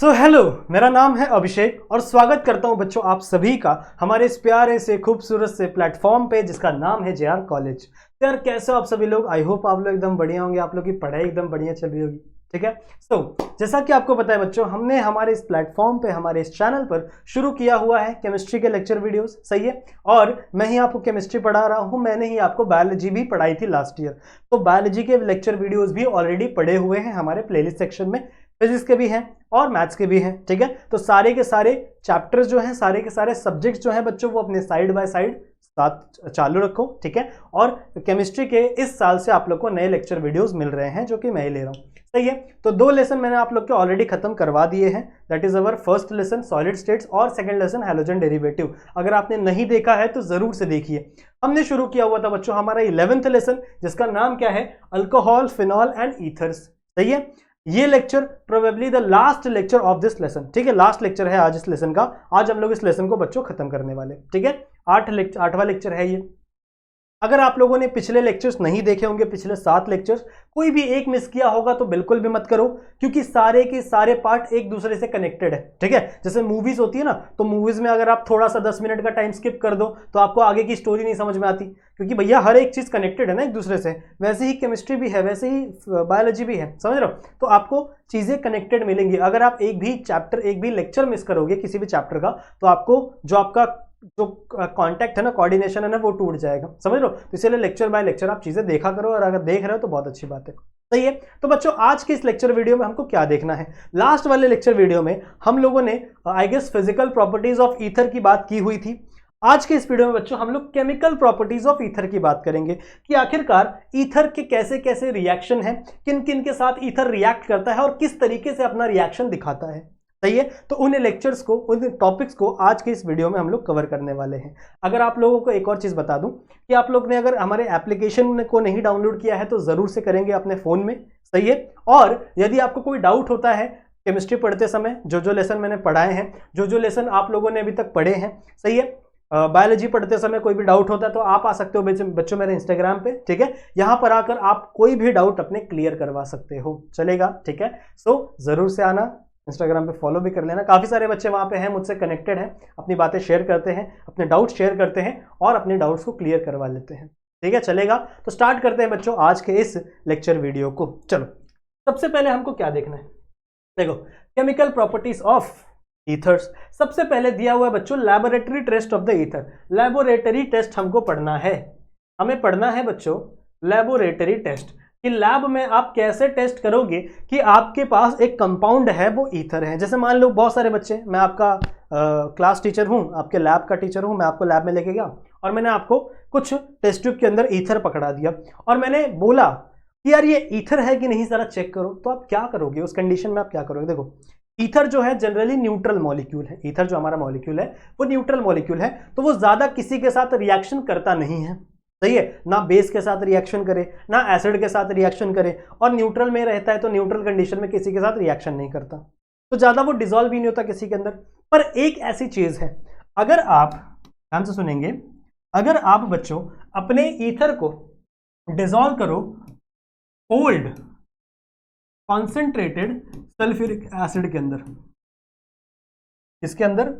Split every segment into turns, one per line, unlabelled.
Hello, मेरा नाम है अभिषेक और स्वागत करता हूं बच्चों आप सभी का हमारे इस प्यारे से खूबसूरत से प्लेटफॉर्म पे जिसका नाम है जेआर कॉलेज। यार कैसे हो आप सभी लोग? आई होप आप लोग एकदम बढ़िया होंगे, आप लोग की पढ़ाई एकदम बढ़िया चल रही होगी। ठीक है। जैसा कि आपको पता है बच्चों, हमने हमारे इस प्लेटफॉर्म पे हमारे इस चैनल पर शुरू किया हुआ है केमिस्ट्री के लेक्चर वीडियोस। सही है। और मैं ही आपको केमिस्ट्री पढ़ा रहा हूँ, मैंने ही आपको बायोलॉजी भी पढ़ाई थी लास्ट ईयर। तो बायोलॉजी के लेक्चर वीडियोस भी ऑलरेडी पड़े हुए हैं हमारे प्लेलिस्ट सेक्शन में, फिजिक्स के भी हैं और मैथ्स के भी हैं। ठीक है। तो सारे के सारे चैप्टर्स जो हैं, सारे के सारे सब्जेक्ट्स जो हैं बच्चों, वो अपने साइड बाय साइड साथ चालू रखो। ठीक है। और केमिस्ट्री के इस साल से आप लोग को नए लेक्चर वीडियोस मिल रहे हैं जो कि मैं ही ले रहा हूँ। सही है। तो 2 लेसन मैंने आप लोग के ऑलरेडी खत्म करवा दिए हैं। That is our first lesson solid states और सेकंड लेसन हैलोजन डेरिवेटिव। अगर आपने नहीं देखा है तो जरूर से देखिए। हमने शुरू किया हुआ था बच्चों हमारा 11th लेसन, जिसका नाम क्या है? Alcohol, phenol and ethers. सही है। ये lecture probably the last lecture of this lesson. ठीक है। लास्ट लेक्चर है आज इस लेसन का। आज हम लोग इस लेसन को बच्चों खत्म करने वाले। ठीक है। 8वां लेक्चर है ये। अगर आप लोगों ने पिछले लेक्चर्स नहीं देखे होंगे, पिछले 7 लेक्चर्स, कोई भी एक मिस किया होगा तो बिल्कुल भी मत करो, क्योंकि सारे के सारे पार्ट एक दूसरे से कनेक्टेड है। ठीक है। जैसे मूवीज होती है ना, तो मूवीज में अगर आप थोड़ा सा 10 मिनट का टाइम स्किप कर दो तो आपको आगे की स्टोरी नहीं समझ में आती, क्योंकि भैया हर एक चीज कनेक्टेड है ना एक दूसरे से। वैसे ही केमिस्ट्री भी है, वैसे ही बायोलॉजी भी है। समझ रहे हो? तो आपको चीजें कनेक्टेड मिलेंगी। अगर आप एक भी चैप्टर, एक भी लेक्चर मिस करोगे किसी भी चैप्टर का, तो आपको जो आपका जो कांटेक्ट है ना, कोऑर्डिनेशन है ना, वो टूट जाएगा। समझ लो। तो इसलिए लेक्चर बाय लेक्चर आप चीजें देखा करो, और अगर देख रहे हो तो बहुत अच्छी बात है। सही है। तो बच्चों आज के इस लेक्चर वीडियो में हमको क्या देखना है? लास्ट वाले लेक्चर वीडियो में हम लोगों ने I guess physical properties of ether की बात की हुई थी। आज के इस वीडियो में बच्चों हम लोग केमिकल प्रॉपर्टीज ऑफ ईथर की बात करेंगे कि आखिरकार ईथर के कैसे कैसे रिएक्शन है, किन किन के साथ ईथर रिएक्ट करता है और किस तरीके से अपना रिएक्शन दिखाता है। सही है। तो उन लेक्चर्स को, उन टॉपिक्स को आज के इस वीडियो में हम लोग कवर करने वाले हैं। अगर आप लोगों को एक और चीज बता दूं कि आप लोग ने अगर हमारे एप्लीकेशन को नहीं डाउनलोड किया है तो जरूर से करेंगे अपने फोन में। सही है। और यदि आपको कोई डाउट होता है केमिस्ट्री पढ़ते समय, जो लेसन मैंने पढ़ाए हैं, जो लेसन आप लोगों ने अभी तक पढ़े हैं, सही है, बायोलॉजी पढ़ते समय कोई भी डाउट होता है तो आप आ सकते हो बच्चों मेरे इंस्टाग्राम पे। ठीक है। यहां पर आकर आप कोई भी डाउट अपने क्लियर करवा सकते हो, चलेगा? ठीक है। जरूर से आना, इंस्टाग्राम पे फॉलो भी कर लेना। काफी सारे बच्चे वहां पे हैं, मुझसे कनेक्टेड हैं, अपनी बातें शेयर करते हैं, अपने डाउट शेयर करते हैं और अपने डाउट्स को क्लियर करवा लेते हैं। ठीक है, चलेगा? तो स्टार्ट करते हैं बच्चों आज के इस लेक्चर वीडियो को। चलो, सबसे पहले हमको क्या देखना है? देखो, केमिकल प्रॉपर्टीज ऑफ ईथर्स। सबसे पहले दिया हुआ है बच्चों laboratory test of the ether. Laboratory test हमको पढ़ना है। हमें पढ़ना है बच्चों लैबोरेटरी टेस्ट, कि लैब में आप कैसे टेस्ट करोगे कि आपके पास एक कंपाउंड है वो ईथर है। जैसे मान लो बहुत सारे बच्चे, मैं आपका क्लास टीचर हूं, आपके लैब का टीचर हूं, मैं आपको लैब में लेके गया और मैंने आपको कुछ टेस्ट ट्यूब के अंदर ईथर पकड़ा दिया और मैंने बोला कि यार ये ईथर है कि नहीं, जरा चेक करो। तो आप क्या करोगे उस कंडीशन में? आप क्या करोगे? देखो, ईथर जो है जनरली न्यूट्रल मॉलिक्यूल है। ईथर जो हमारा मॉलिक्यूल है वो न्यूट्रल मॉलिक्यूल है, तो वो ज्यादा किसी के साथ रिएक्शन करता नहीं है। सही है ना? बेस के साथ रिएक्शन करे, ना एसिड के साथ रिएक्शन करे, और न्यूट्रल में रहता है तो न्यूट्रल कंडीशन में किसी के साथ रिएक्शन नहीं करता, तो ज्यादा वो डिसॉल्व भी नहीं होता किसी के अंदर। पर एक ऐसी चीज है, अगर आप ध्यान से सुनेंगे, अगर आप बच्चों अपने ईथर को डिसॉल्व करो कोल्ड कॉन्सेंट्रेटेड सल्फ्यूरिक एसिड के अंदर, इसके अंदर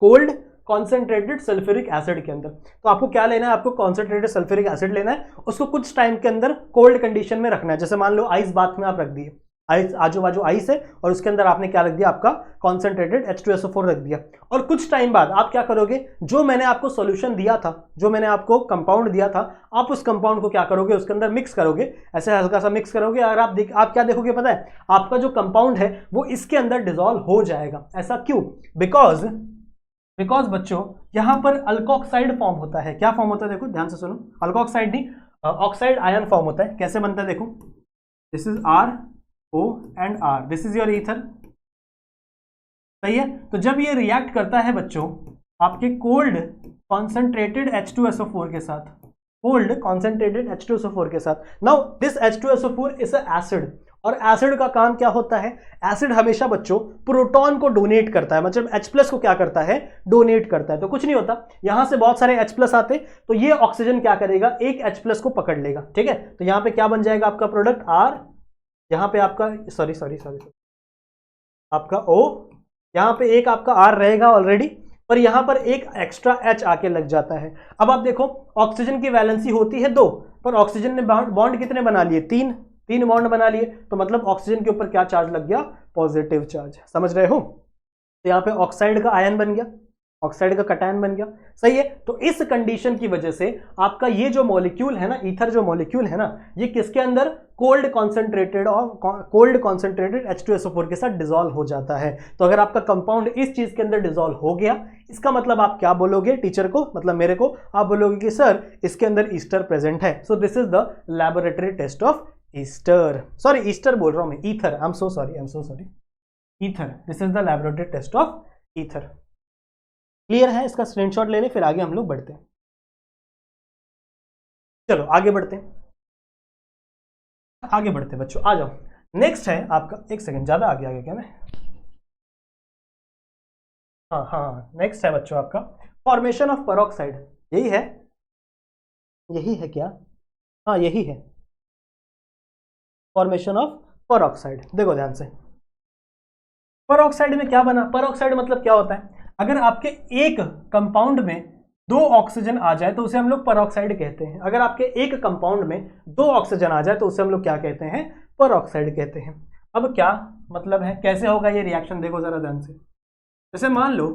कोल्ड कॉन्सेंट्रेटेड सल्फ्यूरिक एसिड के अंदर, तो आपको क्या लेना है? आपको कॉन्सेंट्रेटेड सल्फ्यूरिक एसिड लेना है, उसको कुछ टाइम के अंदर कोल्ड कंडीशन में रखना है। जैसे मान लो आइस बाथ में आप रख दिए, आइस आजू बाजू आइस है और उसके अंदर आपने क्या रख दिया? आपका कॉन्सेंट्रेटेड H2SO4 रख दिया। और कुछ टाइम बाद आप क्या करोगे? जो मैंने आपको सॉल्यूशन दिया था, जो मैंने आपको कंपाउंड दिया था, आप उस कंपाउंड को क्या करोगे? उसके अंदर मिक्स करोगे, ऐसे हल्का सा मिक्स करोगे। और आप क्या देखोगे पता है? आपका जो कंपाउंड है वो इसके अंदर डिसॉल्व हो जाएगा। ऐसा क्यों? बिकॉज बच्चों यहां पर अल्कोक्साइड फॉर्म होता है। क्या फॉर्म होता है? देखो ध्यान से सुनो, अल्कोक्साइड नहीं, ऑक्साइड आयन फॉर्म होता है। कैसे बनता है? देखो, this is RO and R, this is your ether. सही है। तो जब ये रिएक्ट करता है बच्चों आपके कोल्ड कॉन्सेंट्रेटेड H2SO4 के साथ, कोल्ड कॉन्सेंट्रेटेड H2SO4 के साथ, now this H2SO4 is a acid. और एसिड का काम क्या होता है? एसिड हमेशा बच्चों प्रोटॉन को डोनेट करता है, मतलब H+ को क्या करता है? डोनेट करता है। तो कुछ नहीं होता, यहां से बहुत सारे H+ आते तो ये ऑक्सीजन क्या करेगा? एक H+ को पकड़ लेगा। ठीक है। तो यहां पे क्या बन जाएगा आपका प्रोडक्ट R, यहां पे आपका सॉरी आपका O, यहाँ पे एक आपका R रहेगा ऑलरेडी, पर यहाँ पर एक एक्स्ट्रा H आके लग जाता है। अब आप देखो ऑक्सीजन की वैलेंसी होती है 2, पर ऑक्सीजन ने बॉन्ड कितने बना लिए, 3 बॉन्ड बना लिए, तो मतलब ऑक्सीजन के ऊपर क्या चार्ज लग गया, पॉजिटिव चार्ज। समझ रहे हो? तो यहाँ पे ऑक्साइड का आयन बन गया, ऑक्साइड का कटायन बन गया, सही है। तो इस कंडीशन की वजह से आपका ये जो मॉलिक्यूल है ना, ईथर जो मॉलिक्यूल है ना, ये किसके अंदर, कोल्ड कॉन्सेंट्रेटेड H2SO4 के साथ डिसॉल्व हो जाता है। तो अगर आपका कंपाउंड इस चीज के अंदर डिसॉल्व हो गया, इसका मतलब आप क्या बोलोगे टीचर को, मतलब मेरे को, आप बोलोगे कि सर इसके अंदर ईस्टर प्रेजेंट है। So this is the laboratory test of Easter, sorry Easter बोल रहा हूं मैं, ether, I am so sorry, ether, this is the laboratory test of ether. Clear है? इसका स्क्रीनशॉट ले ले, फिर आगे हम लोग बढ़ते हैं। चलो आगे बढ़ते हैं, बच्चों आ जाओ। नेक्स्ट है आपका, एक सेकंड, ज्यादा आगे आ गया क्या मैं, हाँ, नेक्स्ट है बच्चों आपका फॉर्मेशन ऑफ पेरोक्साइड। यही है क्या, हाँ यही है, फॉर्मेशन ऑफ पेरोक्साइड। देखो ध्यान से, पेरोक्साइड में क्या बना, पेरोक्साइड मतलब क्या होता है, अगर आपके एक कंपाउंड में 2 ऑक्सीजन आ जाए तो उसे हम लोग पेरोक्साइड कहते हैं। अगर आपके एक कंपाउंड में 2 ऑक्सीजन आ जाए तो उसे हम लोग क्या कहते हैं, पेरोक्साइड कहते हैं। अब क्या मतलब है, कैसे होगा ये रिएक्शन, देखो जरा ध्यान से। जैसे मान लो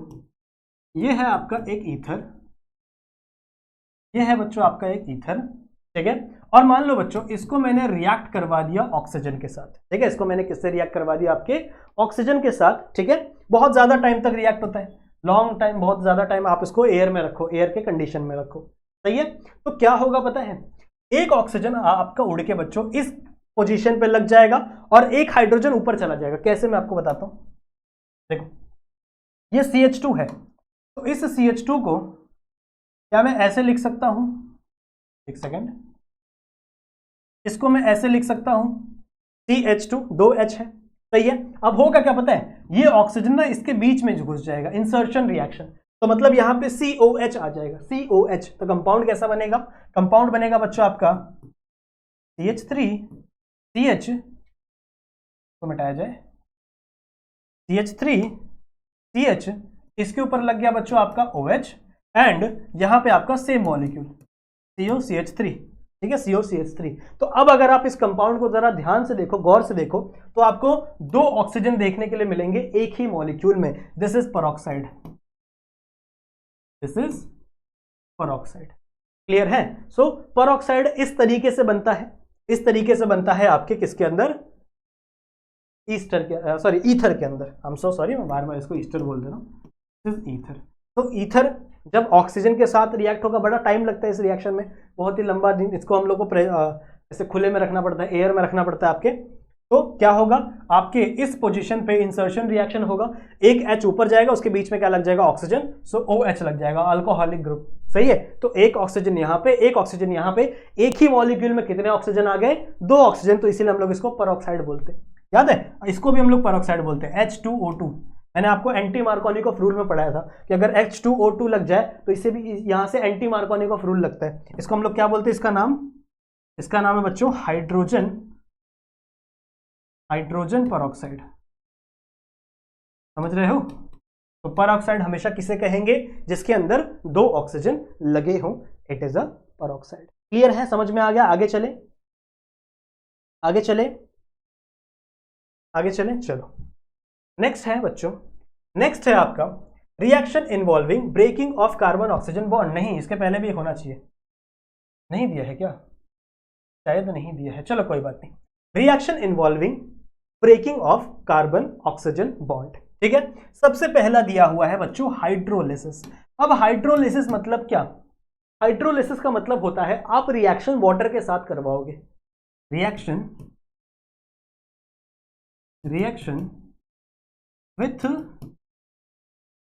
ये है आपका एक ईथर, ये है बच्चों आपका एक ईथर, ठीक है, और मान लो बच्चों इसको मैंने रिएक्ट करवा दिया ऑक्सीजन के साथ, ठीक है, इसको मैंने किससे रिएक्ट करवा दिया, आपके ऑक्सीजन के साथ, ठीक है। बहुत ज्यादा टाइम तक रिएक्ट होता है, लॉन्ग टाइम, बहुत ज्यादा टाइम आप इसको एयर में रखो, एयर के कंडीशन में रखो, सही है। तो क्या होगा पता है, एक ऑक्सीजन आपका उड़ के बच्चों इस पोजीशन पे लग जाएगा और एक हाइड्रोजन ऊपर चला जाएगा। कैसे, मैं आपको बताता हूं, देखो ये CH2 है, तो इस CH2 को क्या मैं ऐसे लिख सकता हूं, एक सेकेंड, इसको मैं ऐसे लिख सकता हूं, CH2, 2H है, सही है। अब होगा क्या पता है, ये ऑक्सीजन ना इसके बीच में घुस जाएगा, इंसर्शन रिएक्शन, तो मतलब यहां पे COH आ जाएगा, COH। तो कंपाउंड कैसा बनेगा, कंपाउंड बनेगा बच्चों आपका CH3 CH, तो मिटाया जाए, CH3 CH, इसके ऊपर लग गया बच्चों आपका OH, एंड यहां पे आपका सेम मॉलिक्यूल COCH3, ठीक है, COCH3। तो अब अगर आप इस कंपाउंड को जरा ध्यान से देखो, गौर से देखो, तो आपको 2 ऑक्सीजन देखने के लिए मिलेंगे एक ही मॉलिक्यूल में। This is peroxide, this is peroxide. Clear है? सो पेरोक्साइड इस तरीके से बनता है, इस तरीके से बनता है आपके किसके अंदर, ईस्टर के, सॉरी ईथर के अंदर। आई एम सो सॉरी, मैं बार बार इसको ईस्टर बोल दे रहा हूं, दिस इज ईथर। तो ईथर जब ऑक्सीजन के साथ रिएक्ट होगा, बड़ा टाइम लगता है इस रिएक्शन में, बहुत ही लंबा दिन, इसको हम लोग को ऐसे खुले में रखना पड़ता है, एयर में रखना पड़ता है आपके। तो क्या होगा, आपके इस पोजीशन पे इंसर्शन रिएक्शन होगा, एक H ऊपर जाएगा, उसके बीच में क्या लग जाएगा, ऑक्सीजन, सो OH लग जाएगा, अल्कोहलिक ग्रुप, सही है। तो एक ऑक्सीजन यहाँ पे, एक ऑक्सीजन यहाँ पे, एक ही मॉलिक्यूल में कितने ऑक्सीजन आ गए, 2 ऑक्सीजन, तो इसीलिए हम लोग इसको पेरोक्साइड बोलते हैं। याद है, इसको भी हम लोग पेरोक्साइड बोलते हैं, H2O2। मैंने आपको एंटी मार्कोनिकोव रूल में पढ़ाया था कि अगर H2O2 लग जाए तो इसे भी यहां से एंटी मार्कोनिकोव रूल लगता है। इसको हम लोग क्या बोलते हैं, इसका नाम है बच्चों हाइड्रोजन पेरोक्साइड। समझ रहे हो? तो पेरोक्साइड हमेशा किसे कहेंगे, जिसके अंदर 2 ऑक्सीजन लगे हों, it is a peroxide. Clear है, समझ में आ गया? आगे चले, चलो नेक्स्ट है बच्चों, नेक्स्ट है आपका reaction involving breaking of carbon oxygen bond. नहीं, इसके पहले भी होना चाहिए, नहीं दिया है क्या, शायद नहीं दिया है, चलो कोई बात नहीं। Reaction involving breaking of carbon oxygen bond, ठीक है। सबसे पहला दिया हुआ है बच्चों हाइड्रोलिसिस। अब हाइड्रोलिसिस मतलब क्या, हाइड्रोलिसिस का मतलब होता है आप रिएक्शन वाटर के साथ करवाओगे, रिएक्शन विथ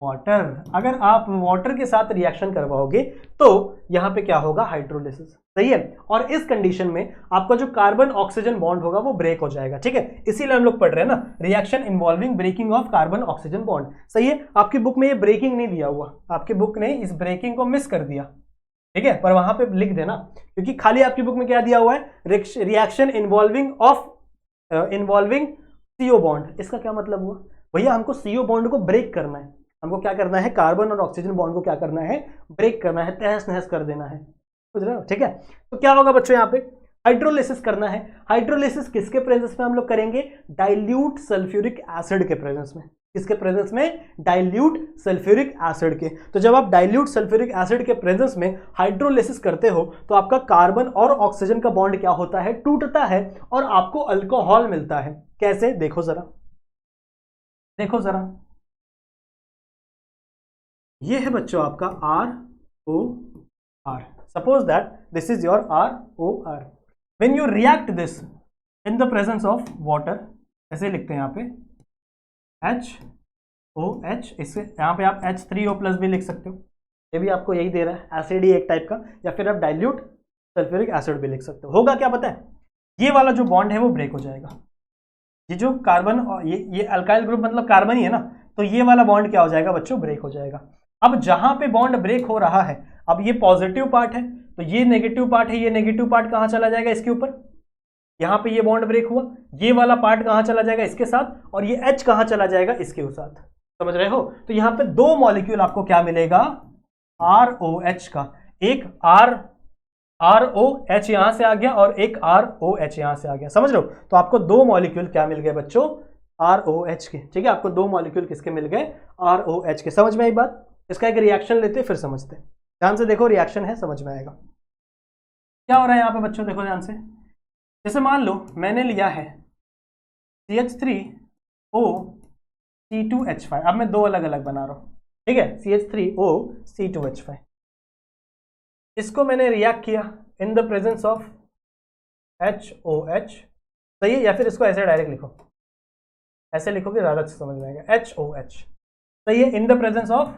वाटर। अगर आप वाटर के साथ रिएक्शन करवाओगे तो यहां पे क्या होगा, हाइड्रोलिसिस, सही है। और इस कंडीशन में आपका जो कार्बन ऑक्सीजन बॉन्ड होगा वो ब्रेक हो जाएगा, ठीक है। इसीलिए हम लोग पढ़ रहे हैं ना, reaction involving breaking of carbon oxygen bond, सही है। आपकी बुक में ये ब्रेकिंग नहीं दिया हुआ, आपकी बुक ने इस ब्रेकिंग को मिस कर दिया, ठीक है, पर वहां पे लिख देना, क्योंकि खाली आपकी बुक में क्या दिया हुआ है, रिएक्शन इन्वॉल्विंग CO बॉन्ड। इसका क्या मतलब हुआ, भैया हमको CO बॉन्ड को ब्रेक करना है, हमको क्या करना है, कार्बन और ऑक्सीजन बॉन्ड को क्या करना है, ब्रेक करना है, तहस नहस कर देना है, समझ रहे हो, ठीक है। तो क्या होगा बच्चों, यहाँ पे हाइड्रोलिसिस करना है। हाइड्रोलिसिस किसके प्रेजेंस में हम लोग करेंगे, डाइल्यूट सल्फ्यूरिक एसिड के प्रेजेंस में। किसके प्रेजेंस में, डाइल्यूट सल्फ्यूरिक एसिड के। तो जब आप डाइल्यूट सल्फ्यूरिक एसिड के प्रेजेंस में हाइड्रोलिसिस करते हो तो आपका कार्बन और ऑक्सीजन का बॉन्ड क्या होता है, टूटता है और आपको अल्कोहल मिलता है। कैसे, देखो जरा, देखो जरा, ये है बच्चों आपका ROR। Suppose that this is your ROR। When you react this in the presence of water, ऐसे लिखते हैं यहाँ पे HOH, इससे यहाँ पे आप H3O+ भी लिख सकते हो, ये भी आपको यही दे रहा है, एसिड ही एक टाइप का, या फिर आप डाइल्यूट सल्फ्यूरिक एसिड भी लिख सकते हो। होगा क्या पता है, ये वाला जो बॉन्ड है वो ब्रेक हो जाएगा। ये जो कार्बन और ये अल्काइल ग्रुप मतलब कार्बन ही है ना, तो ये वाला बॉन्ड क्या हो जाएगा बच्चों, ब्रेक हो जाएगा। अब जहां पे बॉन्ड ब्रेक हो रहा है, अब ये पॉजिटिव पार्ट है तो ये नेगेटिव पार्ट है, ये नेगेटिव पार्ट कहां चला जाएगा, इसके ऊपर। यहां पे ये बॉन्ड ब्रेक हुआ, ये वाला पार्ट कहां चला जाएगा, इसके साथ, और ये H कहां चला जाएगा, इसके साथ। समझ रहे हो, तो यहां पे दो मॉलिक्यूल आपको क्या मिलेगा, ROH का, एक ROH यहां से आ गया और एक ROH यहां से आ गया। समझ रहे हो, तो आपको दो मॉलिक्यूल क्या मिल गए बच्चों, ROH के, ठीक है। आपको दो मॉलिक्यूल किसके मिल गए, ROH के। समझ में आई बात, इसका एक रिएक्शन लेते फिर समझते, ध्यान से देखो, रिएक्शन है, समझ में आएगा क्या हो रहा है यहाँ पे बच्चों। देखो ध्यान से, जैसे मान लो मैंने लिया है CH3O C2H5, अब मैं दो अलग अलग बना रहा हूं, ठीक है, CH3O C2H5, इसको मैंने रिएक्ट किया in the presence of HOH, सही है, या फिर इसको ऐसे डायरेक्ट लिखो, ऐसे लिखोगे ज्यादा अच्छा समझ में आएगा, HOH, सही है, in the presence of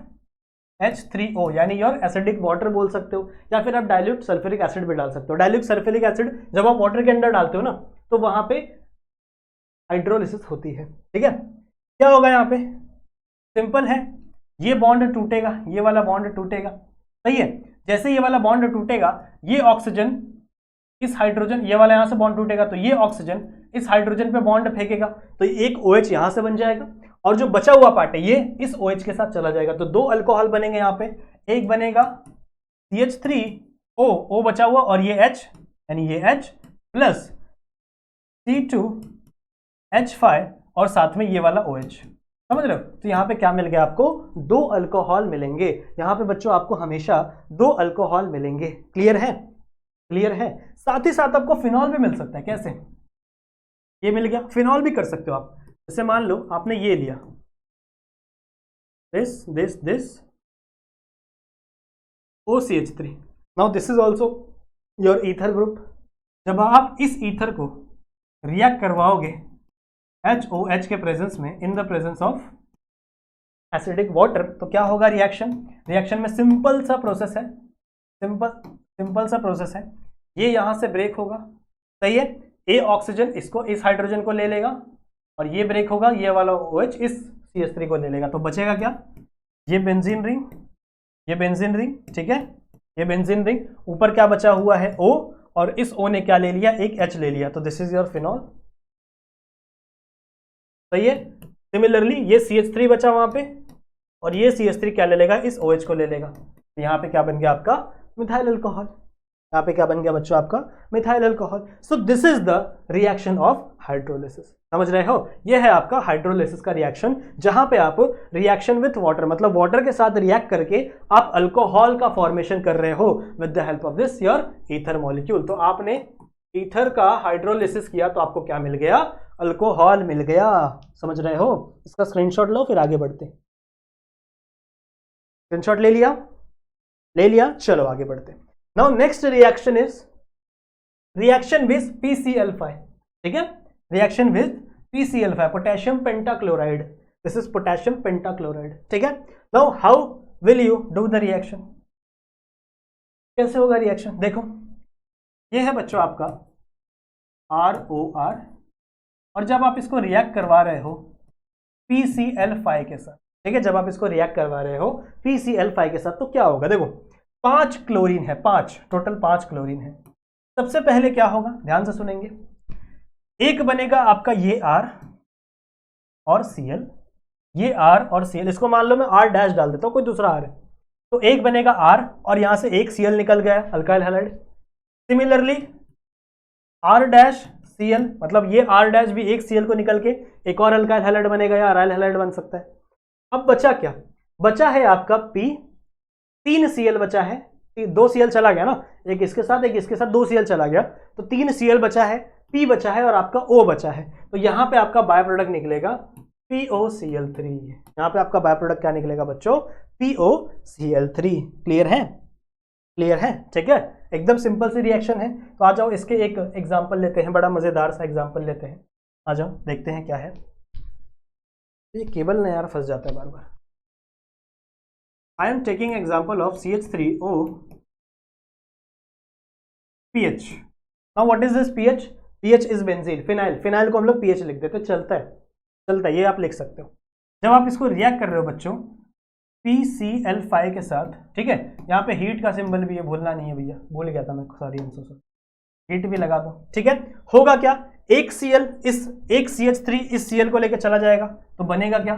H3O, यानी योर एसिडिक वाटर बोल सकते हो, या फिर आप डाइल्यूट सल्फ्यूरिक एसिड भी डाल सकते हो। डाइल्यूट सल्फ्यूरिक एसिड जब आप वाटर के अंदर डालते हो ना, तो वहां पे हाइड्रोलिसिस होती है, ठीक है। क्या होगा यहाँ पे, सिंपल है, ये बॉन्ड टूटेगा, ये वाला बॉन्ड टूटेगा, सही है। जैसे ये वाला बॉन्ड टूटेगा, ये ऑक्सीजन इस हाइड्रोजन, ये वाला यहां से बॉन्ड टूटेगा तो ये ऑक्सीजन इस हाइड्रोजन पे बॉन्ड फेंकेगा, तो एक OH यहां से बन जाएगा, और जो बचा हुआ पार्ट है ये इस OH के साथ चला जाएगा, तो दो अल्कोहल बनेंगे यहाँ पे। एक बनेगा CH3O, O बचा हुआ, और ये H, यानी ये H प्लस C2H5 और साथ में ये वाला OH, समझ रहे हो। तो यहाँ पे क्या मिल गया आपको, दो अल्कोहल मिलेंगे। यहाँ पे बच्चों आपको हमेशा दो अल्कोहल मिलेंगे, क्लियर है, क्लियर है। साथ ही साथ आपको फिनॉल भी मिल सकता है। कैसे, ये मिल गया, फिनॉल भी कर सकते हो आप। जैसे मान लो आपने ये लिया, this OCH3, now this is also your ether group. जब आप इस ईथर को रिएक्ट करवाओगे HOH के प्रेजेंस में, in the presence of acidic water, तो क्या होगा रिएक्शन, रिएक्शन में सिंपल सा प्रोसेस है, सिंपल सा प्रोसेस है, ये यहां से ब्रेक होगा, सही है, ए ऑक्सीजन इसको, इस हाइड्रोजन को ले लेगा, और ये ब्रेक होगा, ये वाला OH इस CH3 को ले लेगा, तो बचेगा क्या, ये बेंजीन रिंग, ये बेंजीन रिंग, ठीक है, ये बेंजीन रिंग, ऊपर क्या बचा हुआ है O, और इस O ने क्या ले लिया, एक H ले लिया, तो दिस इज योर फिनॉल, सही है। सिमिलरली ये CH3 बचा वहां पे, और ये CH3 क्या ले लेगा, इस OH को ले लेगा, तो यहाँ पे क्या बन गया आपका मिथाइल अल्कोहल। यहाँ पे क्या बन गया बच्चों आपका methyl alcohol. So this is the reaction of hydrolysis. समझ रहे हो, यह है आपका हाइड्रोलिसिस का रिएक्शन, जहां पे आप रिएक्शन विथ वाटर, मतलब वाटर के साथ रिएक्ट करके आप अल्कोहल का फॉर्मेशन कर रहे हो with the help of this your ether molecule. तो आपने ईथर का हाइड्रोलिसिस किया तो आपको क्या मिल गया, अल्कोहल मिल गया। समझ रहे हो, इसका स्क्रीनशॉट लो, फिर आगे बढ़ते। स्क्रीनशॉट ले लिया, ले लिया, चलो आगे बढ़ते। Now next reaction is reaction with PCl5, ठीक है, reaction with PCl5, potassium pentachloride, this is potassium pentachloride, ठीक है। Now how will you do the reaction, कैसे होगा रिएक्शन, देखो ये है बच्चों आपका ROR, और जब आप इसको रिएक्ट करवा रहे हो PCl5 के साथ, ठीक है, जब आप इसको रिएक्ट करवा रहे हो PCl5 के साथ, तो क्या होगा, देखो 5 क्लोरीन है, 5 टोटल 5 क्लोरीन है। सबसे पहले क्या होगा, ध्यान से सुनेंगे, एक बनेगा आपका ये R और Cl, ये R और Cl, इसको मान लो मैं R डैश डाल देता हूँ, कोई दूसरा R है, तो एक बनेगा R और यहां से एक Cl निकल गया alkyl halide. Similarly R dash Cl, मतलब ये R डैश भी एक Cl को निकल के एक और अल्काइल हैलाइड बनेगा या अराइल हैलाइड बन सकता है। अब बचा क्या, बचा है आपका P, 3 Cl बचा है, 2 Cl चला गया ना, एक इसके साथ एक इसके साथ 2 Cl चला गया, तो 3 Cl बचा है, P बचा है और आपका O बचा है। तो यहां पे आपका बाय प्रोडक्ट निकलेगा POCl3। यहां पे आपका बाय प्रोडक्ट क्या निकलेगा बच्चों, POCl3। क्लियर है, क्लियर है, ठीक है, एकदम सिंपल सी रिएक्शन है। तो आ जाओ इसके एक एग्जांपल लेते हैं, बड़ा मजेदार सा एग्जांपल लेते हैं, आ जाओ देखते हैं क्या है। ये केबल ना यार फंस जाता है बार बार। I am taking example of CH3O pH. Now what is this pH? pH is benzene, phenyl, phenyl को हम लोग pH लिख देते, चलता है, चलता है, ये आप लिख सकते हो। जब आप इसको रिएक्ट कर रहे हो बच्चों PCl5 के साथ, ठीक है, यहाँ पे हीट का सिंबल भी है, भूलना नहीं है भैया, भूल गया था मैं, सॉरी, हम सो सॉरी, हीट भी लगा दो, ठीक है। होगा क्या, एक Cl इस एक CH3 इस Cl को लेकर चला जाएगा, तो बनेगा क्या,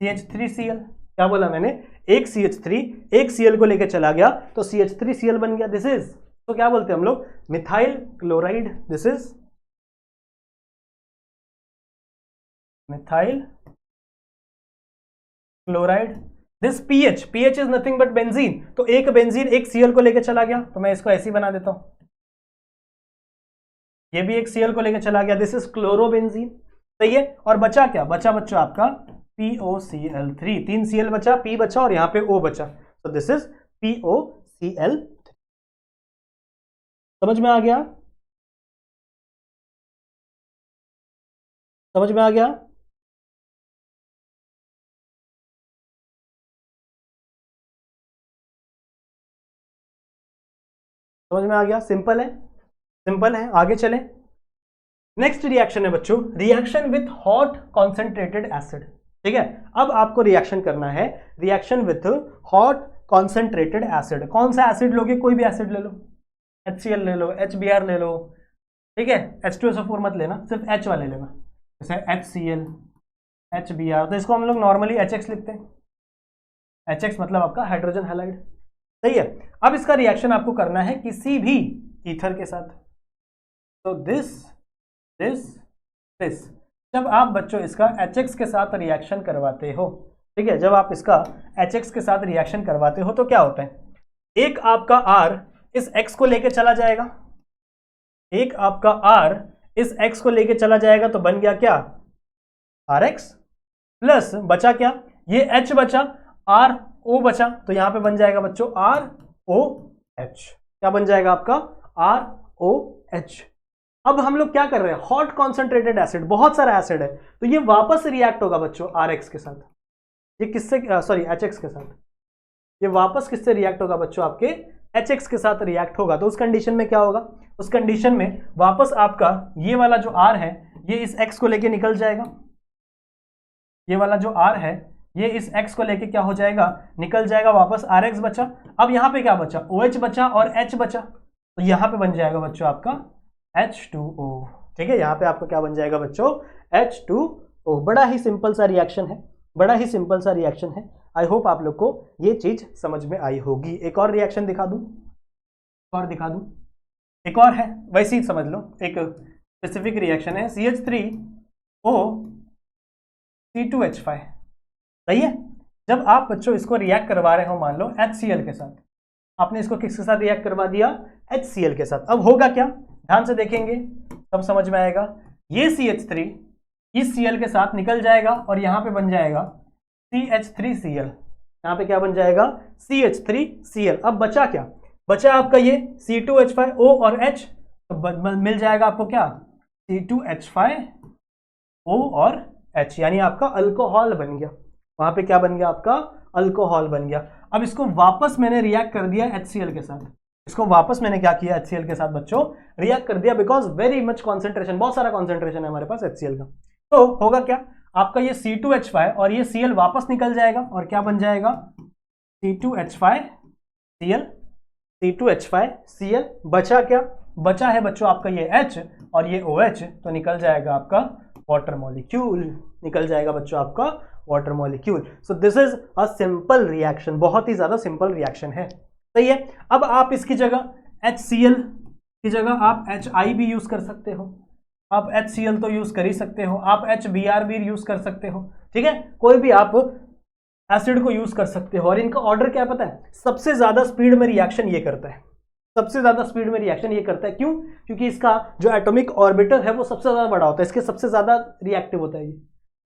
CH3Cl। क्या बोला मैंने, एक CH3 एक Cl को लेकर चला गया तो CH3Cl बन गया, दिस इज, तो क्या बोलते हैं हम लोग, methyl chloride, this is methyl chloride. This pH is nothing but benzene, तो एक बेंजीन एक Cl को लेकर चला गया, तो मैं इसको ऐसे ही बना देता हूं, ये भी एक Cl को लेकर चला गया, दिस इज क्लोरोबेंजीन, सही है। और बचा क्या, बचा बच्चों आपका POCl3, 3 Cl बचा, P बचा और यहां पे O बचा, तो दिस इज POCl3। समझ में आ गया, समझ में आ गया, समझ में आ गया, सिंपल है, सिंपल है। आगे चले, नेक्स्ट रिएक्शन है बच्चों, reaction with hot concentrated acid, ठीक है। अब आपको रिएक्शन करना है, reaction with hot concentrated acid. कौन सा एसिड लोगे, कोई भी एसिड ले लो, HCl ले लो, HBr ले लो, ठीक है, H2SO4 मत लेना, सिर्फ H वाले लेना, जैसे HCl, HBr, तो इसको हम लोग नॉर्मली HX लिखते हैं, HX मतलब आपका हाइड्रोजन हैलाइड, सही है। अब इसका रिएक्शन आपको करना है किसी भी ईथर के साथ, तो दिस दिस दिस। जब आप बच्चों इसका HX के साथ रिएक्शन करवाते हो, ठीक है, जब आप इसका HX के साथ रिएक्शन करवाते हो तो क्या होता है, एक आपका R इस X को लेके चला जाएगा, एक आपका R इस X को लेके चला जाएगा, तो बन गया क्या, RX प्लस बचा क्या, ये H बचा, RO बचा, तो यहां पे बन जाएगा बच्चों ROH। क्या बन जाएगा आपका, ROH। अब हम लोग क्या कर रहे हैं, हॉट कॉन्सेंट्रेटेड एसिड, बहुत सारा एसिड है, तो ये वापस रिएक्ट होगा बच्चों RX के साथ, ये किससे, सॉरी HX के साथ, ये वापस किससे रिएक्ट होगा बच्चों, आपके HX के साथ रिएक्ट होगा। तो उस कंडीशन में क्या होगा, उस कंडीशन में वापस आपका ये वाला जो R है ये इस X को लेके निकल जाएगा, ये वाला जो R है ये इस X को लेके क्या हो जाएगा, निकल जाएगा, वापस RX बचा। अब यहाँ पे क्या बचा, OH बचा और H बचा, तो यहाँ पे बन जाएगा बच्चों आपका H2O, ठीक है, यहाँ पे आपको क्या बन जाएगा बच्चों, H2O। बड़ा ही सिंपल सा रिएक्शन है, बड़ा ही सिंपल सा रिएक्शन है। आई होप आप लोग को ये चीज समझ में आई होगी। एक और रिएक्शन दिखा दूं, और दिखा दूं, एक और है, वैसे ही समझ लो, एक स्पेसिफिक रिएक्शन है, CH3O C2H5, सही है। जब आप बच्चों इसको रिएक्ट करवा रहे हो, मान लो HCl के साथ, आपने इसको किसके साथ रिएक्ट करवा दिया, HCl के साथ। अब होगा क्या, ध्यान से देखेंगे तब समझ में आएगा, ये CH3 इस Cl के साथ निकल जाएगा और यहां पे बन जाएगा CH3Cl, यहां पे क्या बन जाएगा, CH3Cl। अब बचा क्या, बचा आपका ये C2H5O और H, तो मिल जाएगा आपको क्या, C2H5O और H, यानी आपका अल्कोहल बन गया, वहां पे क्या बन गया आपका, अल्कोहल बन गया। अब इसको वापस मैंने रिएक्ट कर दिया HCl के साथ, इसको वापस मैंने क्या किया, HCl के साथ बच्चों रिएक्ट कर दिया, बिकॉज वेरी मच कॉन्सेंट्रेशन, बहुत सारा कॉन्सेंट्रेशन है हमारे पास HCl का। तो होगा क्या, आपका ये C2H5 और ये Cl वापस निकल जाएगा और क्या बन जाएगा, C2H5Cl, C2H5Cl। बचा क्या, बचा है बच्चों आपका ये H और ये OH, तो निकल जाएगा आपका वाटर मॉलिक्यूल, निकल जाएगा बच्चों आपका water molecule. So this is a simple reaction, बहुत ही ज्यादा सिंपल रिएक्शन है, सही है। अब आप इसकी जगह HCl की जगह आप HI भी यूज कर सकते हो, आप HCl तो यूज कर ही सकते हो, आप HBr भी यूज कर सकते हो, ठीक है, कोई भी आप एसिड को यूज कर सकते हो। और इनका ऑर्डर क्या पता है, सबसे ज्यादा स्पीड में रिएक्शन ये करता है, सबसे ज्यादा स्पीड में रिएक्शन ये करता है। क्यों? क्योंकि इसका जो एटॉमिक ऑर्बिटर है वो सबसे ज्यादा बड़ा होता है, इसके सबसे ज्यादा रिएक्टिव होता है, ये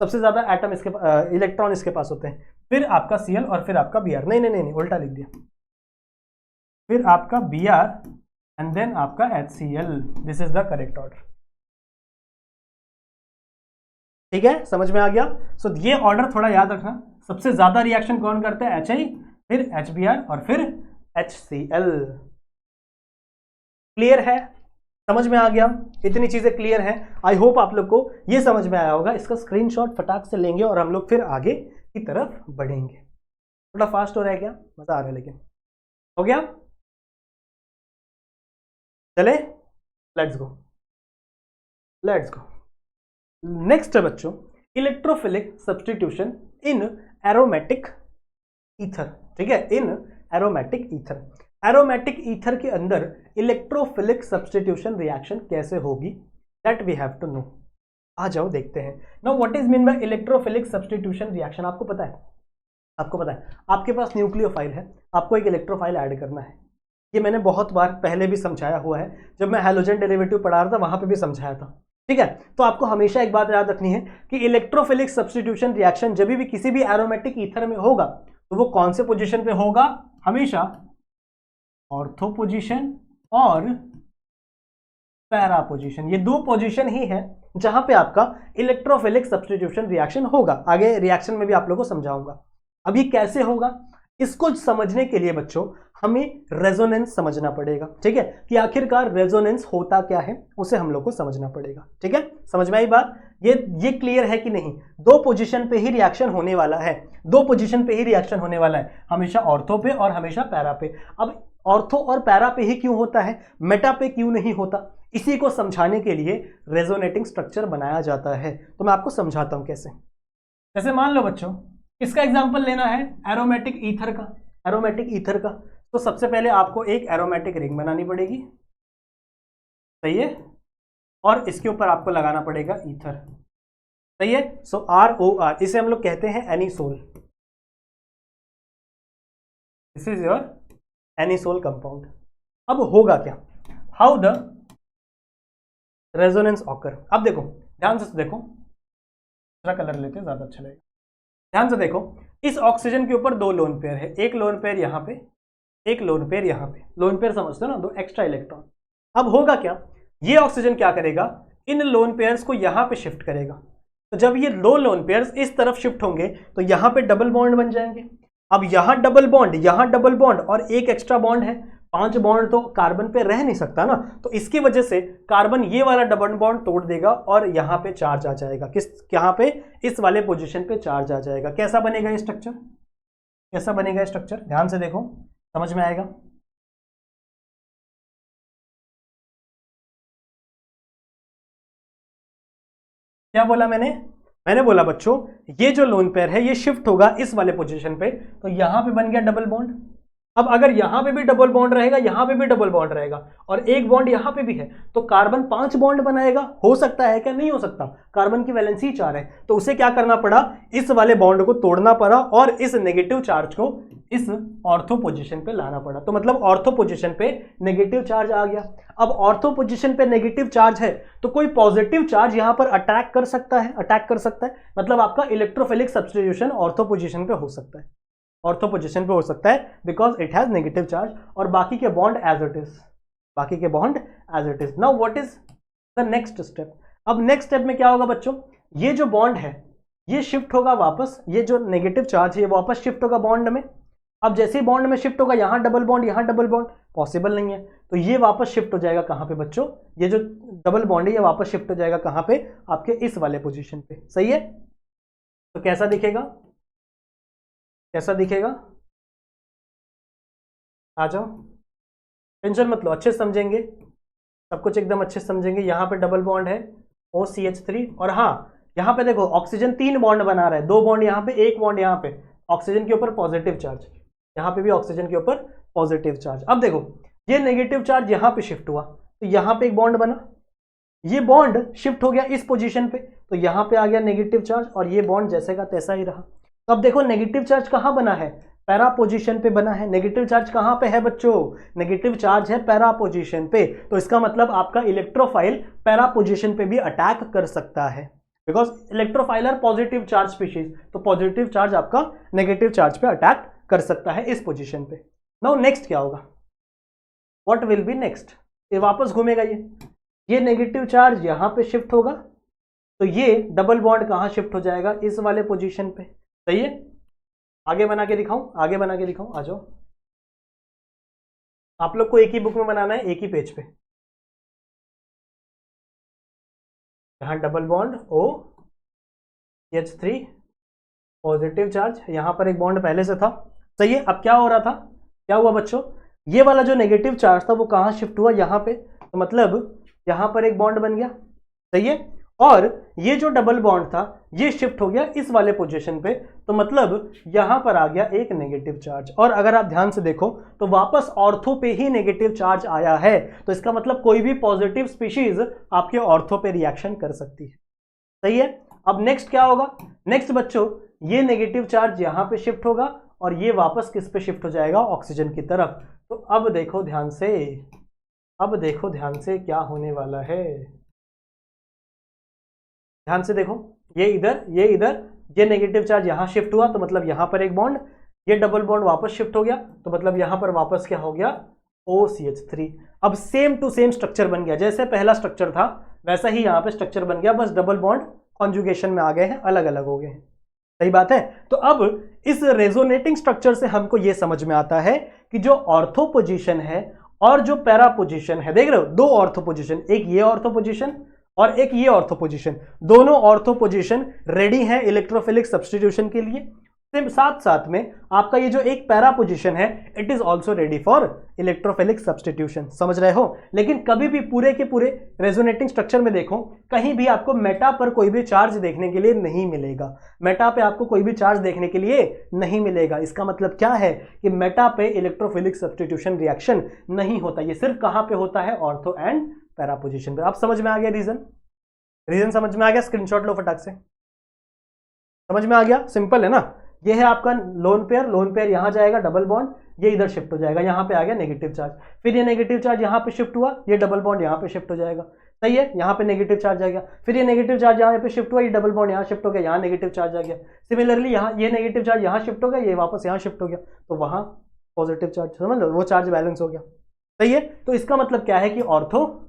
सबसे ज्यादा एटम इसके इलेक्ट्रॉन इसके पास होते हैं। फिर आपका Cl और फिर आपका Br, नहीं नहीं नहीं, उल्टा लिख दिया, फिर आपका Br एंड देन आपका HCl, this is the correct order, ठीक है, समझ में आ गया। सो ये ऑर्डर थोड़ा याद रखना, सबसे ज्यादा रिएक्शन कौन करता है, HI, फिर HBr और फिर HCl। क्लियर है, समझ में आ गया, इतनी चीजें क्लियर है। आई होप आप लोग को ये समझ में आया होगा। इसका स्क्रीनशॉट फटाक से लेंगे और हम लोग फिर आगे की तरफ बढ़ेंगे। थोड़ा फास्ट हो रहा है क्या, मजा आ रहा है, लेकिन हो गया, चले let's go, let's go. Next है बच्चों electrophilic substitution in aromatic ether, ठीक है, in aromatic ether. Aromatic ether के अंदर इलेक्ट्रोफिलिक सब्स्टिट्यूशन रिएक्शन कैसे होगी, that we have to know. आ जाओ देखते हैं। Now what is mean by electrophilic substitution reaction, आपको पता है, आपको पता है, आपके पास न्यूक्लियोफाइल है, आपको एक इलेक्ट्रोफाइल ऐड करना है। ये मैंने बहुत बार पहले भी समझाया हुआ है, जब मैं हैलोजन डेरिवेटिव पढ़ा रहा था वहां पे भी समझाया था, ठीक है। तो आपको हमेशा एक बात याद रखनी है कि इलेक्ट्रोफिलिक सब्स्टिट्यूशन रिएक्शन जब भी किसी भी एरोमेटिक ईथर में होगा तो वो कौन से पोजीशन पे होगा, हमेशा ऑर्थो पोजीशन और पैरा पोजीशन, ये दो पोजीशन ही है जहां पे आपका इलेक्ट्रोफिलिक सब्स्टिट्यूशन रिएक्शन होगा। आगे रिएक्शन में भी आप लोगों को समझाऊंगा। अब ये कैसे होगा, इसको समझने के लिए बच्चों हमें रेजोनेंस समझना पड़ेगा, ठीक है, कि आखिरकार रेजोनेंस होता क्या है उसे हम लोग को समझना पड़ेगा, ठीक है। समझ में आई बात, ये क्लियर है कि नहीं। दो पोजीशन पे ही रिएक्शन होने वाला है, दो पोजीशन पे ही रिएक्शन होने वाला है, हमेशा ऑर्थो पे और हमेशा पैरा पे। अब ऑर्थो और पैरा पे ही क्यों होता है, मेटा पे क्यों नहीं होता, इसी को समझाने के लिए रेजोनेटिंग स्ट्रक्चर बनाया जाता है। तो मैं आपको समझाता हूं कैसे। जैसे मान लो बच्चों, इसका एग्जांपल लेना है एरोमेटिक ईथर का, एरोमेटिक ईथर का। तो सबसे पहले आपको एक एरोमेटिक रिंग बनानी पड़ेगी, सही है, और इसके ऊपर आपको लगाना पड़ेगा ईथर, सही है। सो ROR, इसे हम लोग कहते हैं anisole, this is your anisole compound. अब होगा क्या, हाउ द रेजोनेंस ऑकर। अब देखो ध्यान से देखो, दूसरा कलर लेते हैं ज्यादा अच्छा लगेगा। ध्यान से देखो, इस ऑक्सीजन के ऊपर दो लोन पेयर है, एक लोन पेयर यहां पे, एक लोन पेयर यहां पे। लोन पेयर समझते हो ना, दो एक्स्ट्रा इलेक्ट्रॉन। अब होगा क्या, ये ऑक्सीजन क्या करेगा, इन लोन पेयर्स को यहां पे शिफ्ट करेगा। तो जब ये दो लोन पेयर्स इस तरफ शिफ्ट होंगे तो यहां पे डबल बॉन्ड बन जाएंगे। अब यहां डबल बॉन्ड, यहां डबल बॉन्ड और एक एक्स्ट्रा बॉन्ड है, 5 बॉन्ड तो कार्बन पे रह नहीं सकता ना, तो इसकी वजह से कार्बन ये वाला डबल बॉन्ड तोड़ देगा और यहां पे चार्ज आ जाएगा। किस, यहां पे इस वाले पोजीशन पे चार्ज आ जाएगा। कैसा बनेगा ये स्ट्रक्चर, कैसा बनेगा ये स्ट्रक्चर, ध्यान से देखो, समझ में आएगा। क्या बोला मैंने बोला बच्चों, ये जो लोन पेयर है ये शिफ्ट होगा इस वाले पोजीशन पे, तो यहां पे बन गया डबल बॉन्ड। अब अगर यहां पे भी डबल बॉन्ड रहेगा, यहां पे भी डबल बॉन्ड रहेगा और एक बॉन्ड यहां पे भी है, तो कार्बन 5 बॉन्ड बनाएगा। हो सकता है क्या, नहीं हो सकता, कार्बन की वैलेंसी 4 है, तो उसे क्या करना पड़ा, इस वाले बॉन्ड को तोड़ना पड़ा और इस नेगेटिव चार्ज को इस ऑर्थो पोजीशन पे लाना पड़ा। तो मतलब ऑर्थो पोजीशन पे नेगेटिव चार्ज आ गया। अब ऑर्थो पोजीशन पे नेगेटिव चार्ज है तो कोई पॉजिटिव चार्ज यहां पर अटैक कर सकता है, अटैक कर सकता है, मतलब आपका इलेक्ट्रोफिलिक सब्स्टिट्यूशन ऑर्थो पोजीशन पे हो सकता है, ऑर्थो पोजीशन पे हो सकता है, because it has negative charge और बाकी के बॉन्ड एज इट इज, बाकी के bond as it is. Now what is the next step. अब नेक्स्ट स्टेप में क्या होगा बच्चों, ये जो बॉन्ड है ये शिफ्ट होगा वापस, ये जो नेगेटिव चार्ज है ये वापस शिफ्ट होगा बॉन्ड में। अब जैसे ही बॉन्ड में शिफ्ट होगा, यहां डबल बॉन्ड, यहां डबल बॉन्ड, पॉसिबल नहीं है, तो ये वापस शिफ्ट हो जाएगा कहां पे बच्चों, ये जो डबल बॉन्ड है ये वापस शिफ्ट हो जाएगा कहां पे, आपके इस वाले पोजीशन पे, सही है। तो कैसा दिखेगा, कैसा दिखेगा, आ जाओ, टेंशन मत लो, अच्छे समझेंगे, सब कुछ एकदम अच्छे समझेंगे। यहां पे डबल बॉन्ड है, OCH3। और हाँ, यहाँ पे देखो ऑक्सीजन 3 बॉन्ड बना रहा है, 2 बॉन्ड यहाँ पे, 1 बॉन्ड यहाँ पे, ऑक्सीजन के ऊपर पॉजिटिव चार्ज, यहाँ पे भी ऑक्सीजन के ऊपर पॉजिटिव चार्ज। अब देखो ये नेगेटिव चार्ज यहाँ पे शिफ्ट हुआ, तो यहाँ पे एक बॉन्ड बना, ये बॉन्ड शिफ्ट हो गया इस पोजीशन पे, तो यहाँ पे आ गया नेगेटिव चार्ज, और ये बॉन्ड जैसे का तैसा ही रहा। तो अब देखो नेगेटिव चार्ज कहाँ बना है, पैरा पोजीशन पे बना है। नेगेटिव चार्ज कहाँ पे है बच्चों, नेगेटिव चार्ज है पैरा पोजीशन पे, तो इसका मतलब आपका इलेक्ट्रोफाइल पैरा पोजीशन पे भी अटैक कर सकता है, because electrophile are positive charge species, तो पॉजिटिव चार्ज आपका नेगेटिव चार्ज पे अटैक कर सकता है इस पोजीशन पे। नाउ नेक्स्ट क्या होगा, व्हाट विल बी नेक्स्ट, ये वापस घूमेगा, ये नेगेटिव चार्ज यहां पे शिफ्ट होगा, तो ये डबल बॉन्ड कहां शिफ्ट हो जाएगा, इस वाले पोजीशन पे। सही है, आगे बना के दिखाऊं, आगे बना के दिखाऊं, आ जाओ। आप लोग को एक ही बुक में बनाना है, एक ही पेज पे। यहां double bond OH3 positive charge, यहां पर एक बॉन्ड पहले से था। सही है, अब क्या हो रहा था, क्या हुआ बच्चों, ये वाला जो नेगेटिव चार्ज था वो कहां शिफ्ट हुआ, यहां पे, तो मतलब यहां पर एक बॉन्ड बन गया। सही है, और ये जो डबल बॉन्ड था ये शिफ्ट हो गया इस वाले पोजीशन पे, तो मतलब यहां पर आ गया एक नेगेटिव चार्ज। और अगर आप ध्यान से देखो तो वापस ऑर्थो पे ही नेगेटिव चार्ज आया है, तो इसका मतलब कोई भी पॉजिटिव स्पीशीज आपके ऑर्थो पे रिएक्शन कर सकती है। सही है, अब नेक्स्ट क्या होगा, नेक्स्ट बच्चों ये नेगेटिव चार्ज यहां पे शिफ्ट होगा, और ये वापस किस पे शिफ्ट हो जाएगा, ऑक्सीजन की तरफ। तो अब देखो ध्यान से, अब देखो ध्यान से क्या होने वाला है, ध्यान से देखो, ये इधर, ये इधर, ये नेगेटिव चार्ज यहां शिफ्ट हुआ, तो मतलब यहां पर एक बॉन्ड, ये डबल बॉन्ड वापस शिफ्ट हो गया, तो मतलब यहां पर वापस क्या हो गया, OCH3। अब सेम टू सेम स्ट्रक्चर बन गया, जैसे पहला स्ट्रक्चर था वैसा ही यहां पे स्ट्रक्चर बन गया, बस डबल बॉन्ड कॉन्जुगेशन में आ गए हैं, अलग अलग हो गए हैं। सही बात है, तो अब इस रेजोनेटिंग स्ट्रक्चर से हमको यह समझ में आता है कि जो ऑर्थो पोजीशन है और जो पैरा पोजीशन है, देख रहे हो दो ऑर्थो पोजीशन, एक ये ऑर्थो पोजीशन और एक ये ऑर्थो पोजीशन, दोनों ऑर्थो पोजीशन रेडी है इलेक्ट्रोफिलिक सब्स्टिट्यूशन के लिए। साथ साथ में आपका ये जो एक पैरा पोजीशन है it is also ready for electrophilic substitution, समझ रहे हो। लेकिन कभी भी पूरे के पूरे रेजोनेटिंग स्ट्रक्चर में देखो, कहीं भी आपको मेटा पर कोई भी चार्ज देखने के लिए नहीं मिलेगा, मेटा पे आपको कोई भी चार्ज देखने के लिए नहीं मिलेगा। इसका मतलब क्या है कि मेटा पे इलेक्ट्रोफिलिक सब्स्टिट्यूशन रिएक्शन नहीं होता, ये सिर्फ कहां पे होता है, ऑर्थो एंड पैरा पोजीशन पे। आप समझ में आ गया रीजन, रीजन समझ में आ गया, स्क्रीनशॉट लो फटाक से, समझ में आ गया, सिंपल है ना। ये है आपका लोन पेयर, लोन पेयर यहां जाएगा, डबल बॉन्ड ये इधर शिफ्ट हो जाएगा, यहां पे आ गया नेगेटिव चार्ज, फिर ये नेगेटिव चार्ज यहां पे शिफ्ट हुआ, ये डबल बॉन्ड यहां पे शिफ्ट हो जाएगा। सही है, यहां पे नेगेटिव चार्ज आ गया, फिर ये नेगेटिव चार्ज यहां पे शिफ्ट हुआ, ये डबल बॉन्ड यहां शिफ्ट हो गया, यहां नेगेटिव चार्ज आ गया। सिमिलरली यहां ये नेगेटिव चार्ज यहां शिफ्ट हो गया, ये वापस यहां शिफ्ट हो गया, तो वहां पॉजिटिव चार्ज, समझ लो वो चार्ज बैलेंस हो गया। सही है, तो इसका मतलब क्या है कि ऑर्थो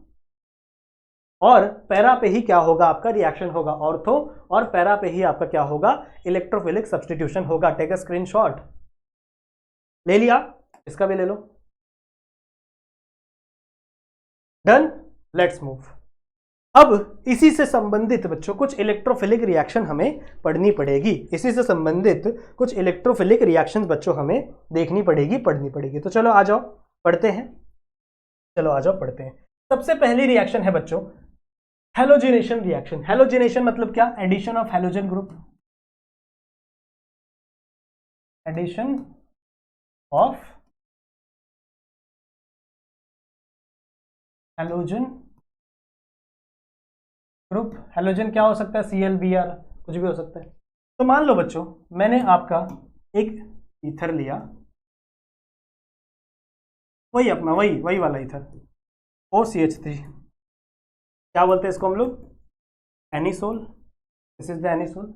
और पैरा पे ही क्या होगा, आपका रिएक्शन होगा, ऑर्थो और पैरा पे ही आपका क्या होगा, इलेक्ट्रोफिलिक सब्स्टिट्यूशन होगा। टेक अ स्क्रीनशॉट, ले लिया, इसका भी ले लो, डन, लेट्स मूव। अब इसी से संबंधित बच्चों कुछ इलेक्ट्रोफिलिक रिएक्शन हमें पढ़नी पड़ेगी, इसी से संबंधित कुछ इलेक्ट्रोफिलिक रिएक्शंस बच्चों हमें देखनी पड़ेगी, पढ़नी पड़ेगी। तो चलो आ जाओ पढ़ते हैं, चलो आ जाओ पढ़ते हैं। सबसे पहली रिएक्शन है बच्चों हेलोजिनेशन रिएक्शन। हेलोजिनेशन मतलब क्या, addition of halogen group, addition of halogen group. Halogen क्या हो सकता है, Cl Br, कुछ भी हो सकता है। तो मान लो बच्चों मैंने आपका एक ईथर लिया, वही अपना वही वाला ईथर, OCH3, क्या बोलते हैं इसको हम लोग, anisole, this is the anisole.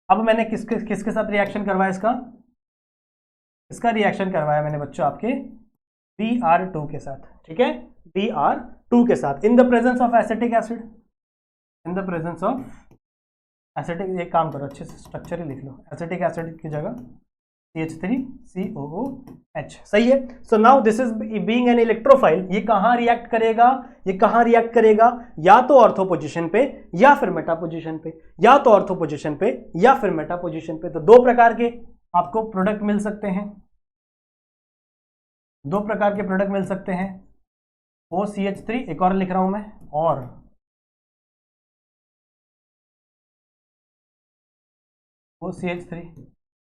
अब मैंने किसके साथ रिएक्शन करवाया, इसका रिएक्शन करवाया मैंने बच्चों आपके Br2 के साथ, ठीक है, Br2 के साथ, in the presence of acetic acid, in the presence of acetic, एक काम करो अच्छे से स्ट्रक्चर ही लिख लो, एसिटिक एसिड की जगह CH3COOH। सही है, so now this is being an electrophile, ये कहां रिएक्ट करेगा, ये कहां रिएक्ट करेगा, या तो ऑर्थो पोजीशन पे या फिर मेटा पोजीशन पे, या तो ऑर्थो पोजीशन पे या फिर मेटा पोजीशन पे। तो दो प्रकार के आपको प्रोडक्ट मिल सकते हैं, दो प्रकार के प्रोडक्ट मिल सकते हैं, OCH3, एक और लिख रहा हूं मैं, और OCH3।